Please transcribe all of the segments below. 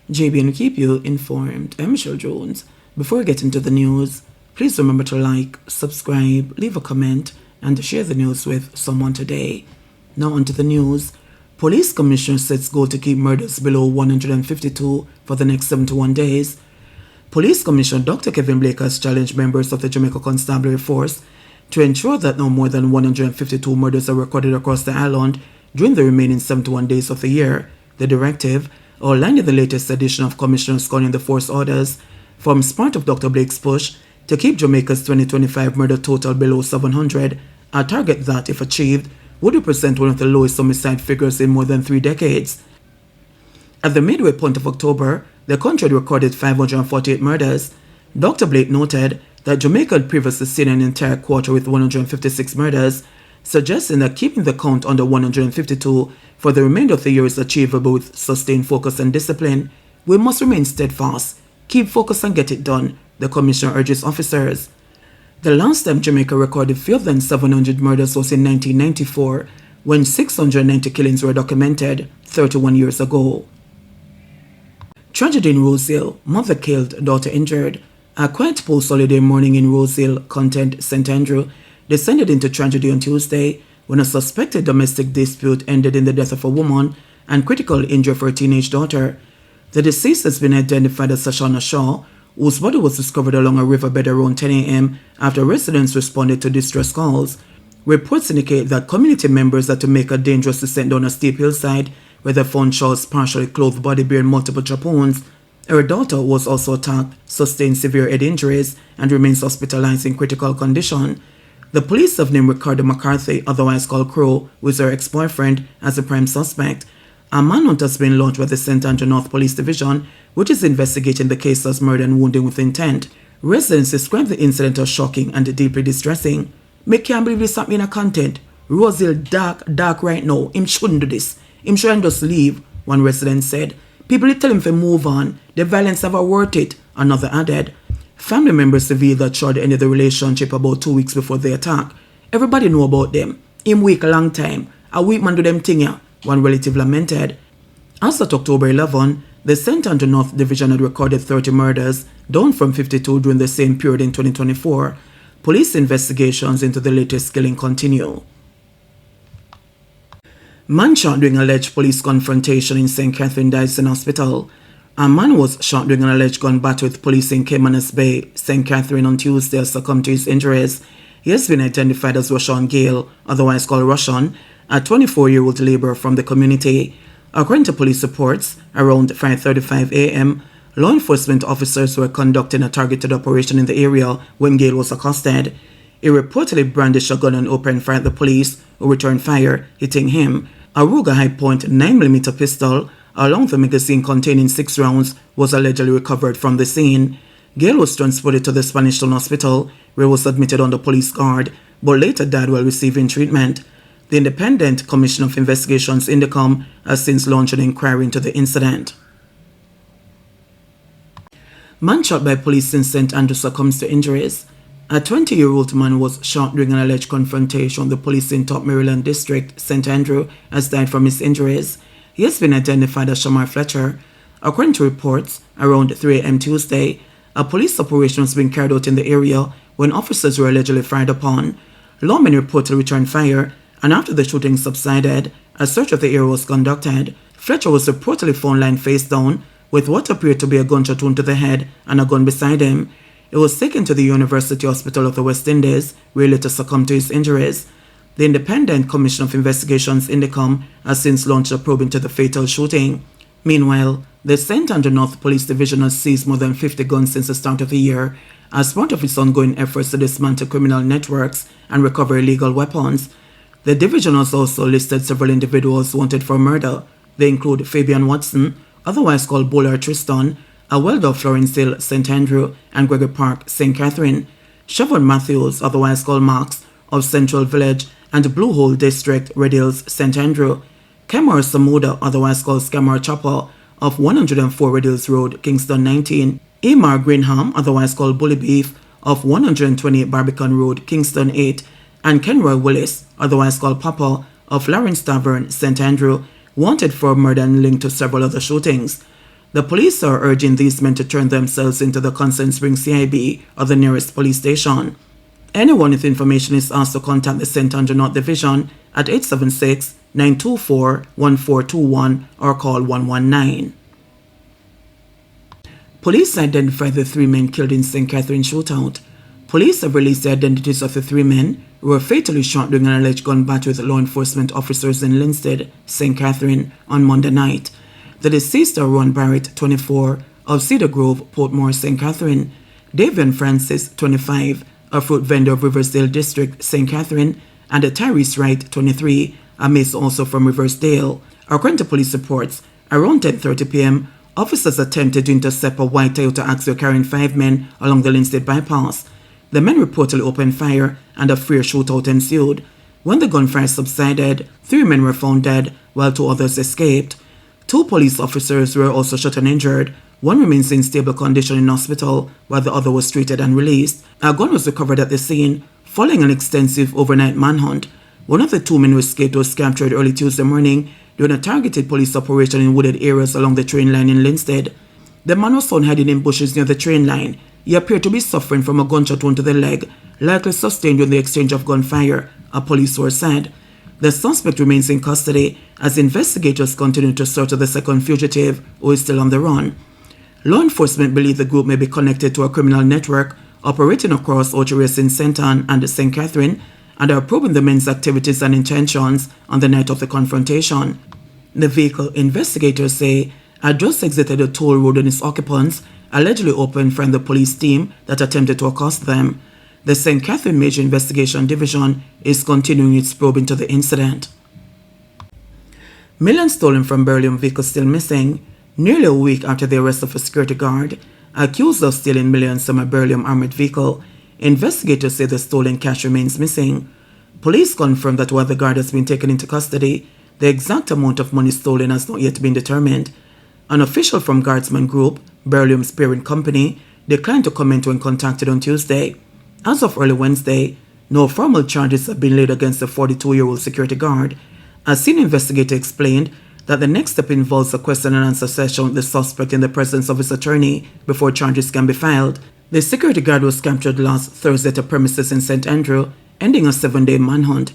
JBNN will keep you informed. I'm Michelle Jones. Before we get into the news, please remember to like, subscribe, leave a comment, and share the news with someone today. Now onto the news. Police Commissioner sets goal to keep murders below 152 for the next 71 days. Police Commissioner Dr. Kevin Blake has challenged members of the Jamaica Constabulary Force to ensure that no more than 152 murders are recorded across the island during the remaining 71 days of the year. The directive, outlined in the latest edition of Commissioners Calling the Force Orders, forms part of Dr. Blake's push to keep Jamaica's 2025 murder total below 700, a target that, if achieved, would represent one of the lowest homicide figures in more than 3 decades. At the midway point of October, the country had recorded 548 murders. Dr. Blake noted that Jamaica had previously seen an entire quarter with 156 murders, suggesting that keeping the count under 152 for the remainder of the year is achievable with sustained focus and discipline. We must remain steadfast, keep focus and get it done, the Commissioner urges officers. The last time Jamaica recorded fewer than 700 murders was in 1994, when 690 killings were documented 31 years ago. Tragedy in Rosehill, mother killed, daughter injured. A quiet post-holiday morning in Rosehill, Content, St. Andrew, descended into tragedy on Tuesday when a suspected domestic dispute ended in the death of a woman and critical injury for a teenage daughter. The deceased has been identified as Sashana Shaw, whose body was discovered along a riverbed around 10 a.m. after residents responded to distress calls. Reports indicate that community members had to make a dangerous descent down a steep hillside where they found Shaw's partially clothed body bearing multiple chop wounds. Her daughter was also attacked, sustained severe head injuries, and remains hospitalized in critical condition. The police have named Ricardo McCarthy, otherwise called Crow, who is her ex-boyfriend, as the prime suspect. A manhunt has been launched by the St. Andrew North Police Division, which is investigating the case as murder and wounding with intent. Residents describe the incident as shocking and deeply distressing. "Me can't believe this happened in a Content. Rosehill dark right now. Him shouldn't do this. Him shouldn't just leave," one resident said. "People tell him to move on. The violence never worth it," another added. Family members revealed that Shaw ended the relationship about 2 weeks before the attack. "Everybody know about them. Him weak a long time. A weak man do them thing ya," one relative lamented. As of October 11, the St. Andrew North Division had recorded 30 murders, down from 52 during the same period in 2024. Police investigations into the latest killing continue. Man shot during alleged police confrontation in St. Catherine Dyson Hospital. A man was shot during an alleged gun battle with police in Caymanas Bay, St. Catherine on Tuesday and succumbed to his injuries. He has been identified as Roshan Gale, otherwise called Roshan, a 24-year-old laborer from the community. According to police reports, around 5:35 a.m., law enforcement officers were conducting a targeted operation in the area when Gale was accosted. He reportedly brandished a gun and opened fire at the police, who returned fire, hitting him. A Ruger High-Point 9mm pistol, along with a magazine containing 6 rounds, was allegedly recovered from the scene. Gale was transported to the Spanish Town Hospital, where he was admitted under police guard, but later died while receiving treatment. The Independent Commission of Investigations Indicom has since launched an inquiry into the incident. Man shot by police in St. Andrew succumbs to injuries. A 20-year-old man was shot during an alleged confrontation with the police in Top Maryland District, St. Andrew, has died from his injuries. He has been identified as Shamar Fletcher. According to reports, around 3 a.m. Tuesday, a police operation was being carried out in the area when officers were allegedly fired upon. Lawmen reportedly returned fire, and after the shooting subsided, a search of the area was conducted. Fletcher was reportedly found lying face down, with what appeared to be a gunshot wound to the head and a gun beside him. He was taken to the University Hospital of the West Indies, where he later succumbed to his injuries. The Independent Commission of Investigations Indicom has since launched a probe into the fatal shooting. Meanwhile, the St. Andrew North Police Division has seized more than 50 guns since the start of the year, as part of its ongoing efforts to dismantle criminal networks and recover illegal weapons. The division has also listed several individuals wanted for murder. They include Fabian Watson, otherwise called Bowler Tristan, a welder of Florence Hill, St. Andrew, and Gregory Park, St. Catherine, Siobhan Matthews, otherwise called Marks, of Central Village, and Blue Hole District, Red Hills, St. Andrew, Kemar Samuda, otherwise called Scammer Chopper, of 104 Red Hills Road, Kingston 19, Emar Greenham, otherwise called Bully Beef, of 128 Barbican Road, Kingston 8, and Kenroy Willis, otherwise called Papa, of Lawrence Tavern, St. Andrew, wanted for murder and linked to several other shootings. The police are urging these men to turn themselves into the Constant Springs CIB or the nearest police station. Anyone with information is asked to contact the St. Andrew North Division at 876-924-1421 or call 119. Police identified the 3 men killed in St. Catherine shootout. Police have released the identities of the 3 men who were fatally shot during an alleged gun battle with law enforcement officers in Linstead, St. Catherine, on Monday night. The deceased are Ron Barrett, 24, of Cedar Grove, Portmore, St. Catherine; Davian Francis, 25, a fruit vendor of Riversdale District, St. Catherine; and Tyrese Wright, 23, a mace also from Riversdale. According to police reports, around 10:30 p.m., officers attempted to intercept a white Toyota Axio carrying 5 men along the Linstead bypass. The men reportedly opened fire and a fierce shootout ensued. When the gunfire subsided, 3 men were found dead while 2 others escaped. 2 police officers were also shot and injured. One remains in stable condition in hospital while the other was treated and released. A gun was recovered at the scene following an extensive overnight manhunt. One of the 2 men who escaped was captured early Tuesday morning during a targeted police operation in wooded areas along the train line in Linstead. The man was found hiding in bushes near the train line. He appeared to be suffering from a gunshot wound to the leg, likely sustained during the exchange of gunfire, a police source said. The suspect remains in custody as investigators continue to search for the second fugitive, who is still on the run. Law enforcement believe the group may be connected to a criminal network operating across Ocho-Rios in St. Ann and St. Catherine, and are probing the men's activities and intentions on the night of the confrontation. The vehicle, investigators say, had just exited a toll road and its occupants allegedly opened fire on the police team that attempted to accost them. The St. Catherine Major Investigation Division is continuing its probe into the incident. Millions stolen from Beryllium vehicles still missing. Nearly a week after the arrest of a security guard accused of stealing millions from a Beryllium armored vehicle, investigators say the stolen cash remains missing. Police confirmed that while the guard has been taken into custody, the exact amount of money stolen has not yet been determined. An official from Guardsman Group, Beryllium's parent company, declined to comment when contacted on Tuesday. As of early Wednesday, no formal charges have been laid against the 42-year-old security guard. A senior investigator explained that the next step involves a question and answer session with the suspect in the presence of his attorney before charges can be filed. The security guard was captured last Thursday at a premises in St. Andrew, ending a 7-day manhunt.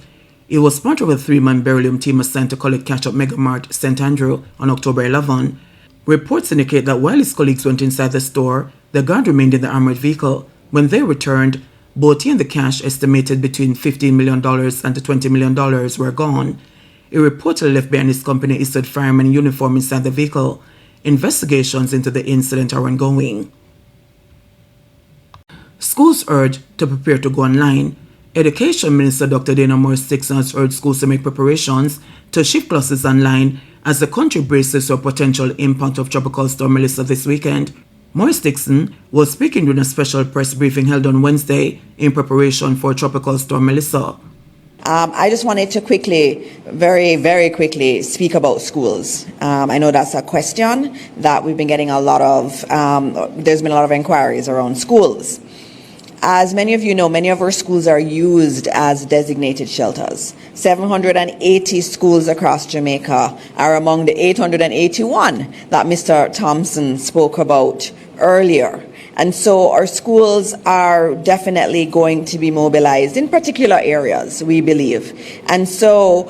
He was part of a 3-man Beryllium team assigned to collect cash at Megamart, St. Andrew, on October 11. Reports indicate that while his colleagues went inside the store, the guard remained in the armored vehicle. When they returned, both he and the cash, estimated between $15 million and $20 million, were gone. He reportedly left behind his company-issued fireman uniform inside the vehicle. Investigations into the incident are ongoing. Schools urged to prepare to go online. Education Minister Dr. Dana Morris-Dixon has urged schools to make preparations to shift classes online as the country braces for a potential impact of Tropical Storm Melissa this weekend. Morris-Dixon was speaking during a special press briefing held on Wednesday in preparation for Tropical Storm Melissa. I just wanted to quickly, very, very quickly speak about schools. I know that's a question that we've been getting a lot of, there's been a lot of inquiries around schools. As many of you know, many of our schools are used as designated shelters. 780 schools across Jamaica are among the 881 that Mr. Thompson spoke about earlier. And so our schools are definitely going to be mobilized in particular areas, we believe. And so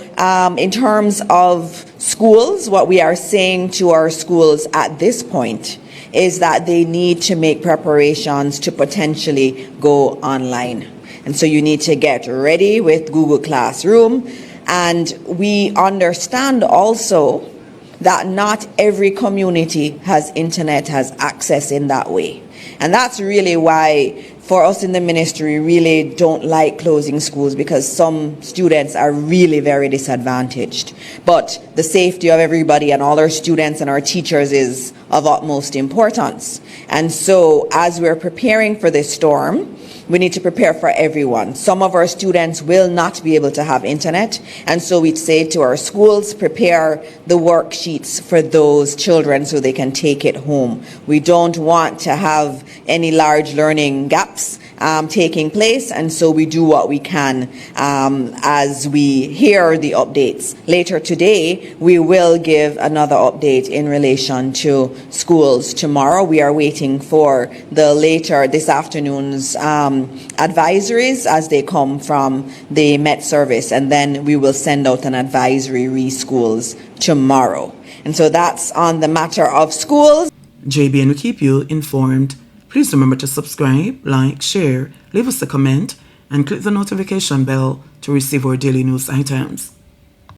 in terms of schools, what we are saying to our schools at this point is that they need to make preparations to potentially go online. And so you need to get ready with Google Classroom. And we understand also that not every community has internet, has access in that way. And that's really why for us in the ministry, we really don't like closing schools, because some students are really very disadvantaged. But the safety of everybody and all our students and our teachers is of utmost importance. And so as we're preparing for this storm, we need to prepare for everyone. Some of our students will not be able to have internet, and so we'd say to our schools, prepare the worksheets for those children so they can take it home. We don't want to have any large learning gaps, taking place, and so we do what we can as we hear the updates. Later today, we will give another update in relation to schools. Tomorrow, we are waiting for the later this afternoon's advisories as they come from the Met Service, and then we will send out an advisory re-schools tomorrow. And so that's on the matter of schools. JBN will keep you informed. Please remember to subscribe, like, share, leave us a comment, and click the notification bell to receive our daily news items.